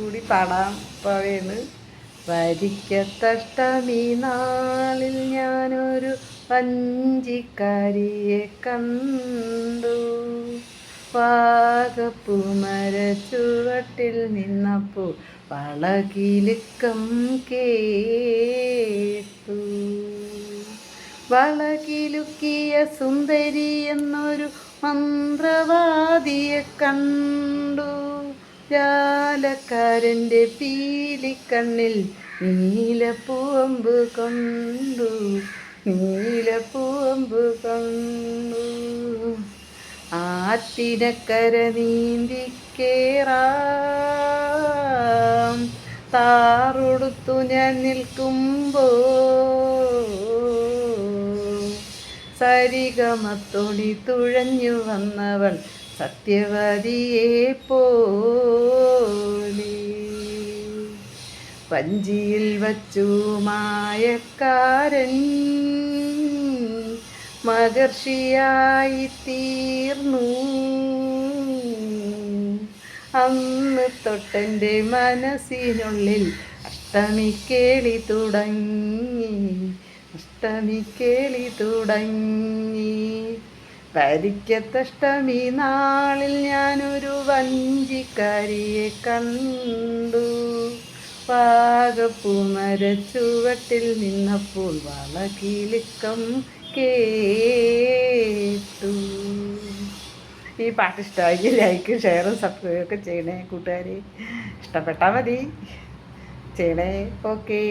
കൂടി പാടാൻ പോവേണ്. വരിക്കത്തഷ്ടമി നാളിൽ ഞാനൊരു വഞ്ചിക്കാരിയെ കണ്ടു. വാഗപ്പൂമരച്ചുവട്ടിൽ നിന്നപ്പോൾ വളകിലുക്കം കേട്ടു. വളകിലുക്കിയ സുന്ദരി എന്നൊരു മന്ത്രവാദിയെ കണ്ടു. ജാലക്കാരൻ്റെ പീലിക്കണ്ണിൽ നീലപ്പൂവമ്പ് കണ്ടു. നീലപ്പൂവമ്പ് കണ്ടു. ആറ്റിനക്കര നീന്തിക്കേറാം താറുടുത്തു ഞാൻ നിൽക്കുമ്പോൾ സരിഗമത്തൊടി തുഴഞ്ഞു വന്നവൾ സത്യവതിയെ പോലെ. വഞ്ചിയിൽ വച്ചു മായക്കാരൻ മഹർഷിയായി തീർന്നു. അന്ന് തൊട്ടെൻ്റെ മനസ്സിനുള്ളിൽ അഷ്ടമിക്കേളി തുടങ്ങി. അഷ്ടമിക്കേളി തുടങ്ങി. വരിക്കത്തഷ്ടമി നാളിൽ ഞാനൊരു വഞ്ചിക്കാരിയെ കണ്ടു. വാഗപ്പൂമരച്ചുവട്ടിൽ നിന്നപ്പോൾ വളകിലുക്കം കേട്ടു. ഈ പാട്ട് ഇഷ്ടമായെങ്കിൽ ലൈക്ക് ഷെയറും സബ്സ്ക്രൈബ് ഒക്കെ ചെയ്യണേ കൂട്ടുകാരെ. ഇഷ്ടപ്പെട്ടാൽ മതി ചെയ്യണേ. ഓക്കേ.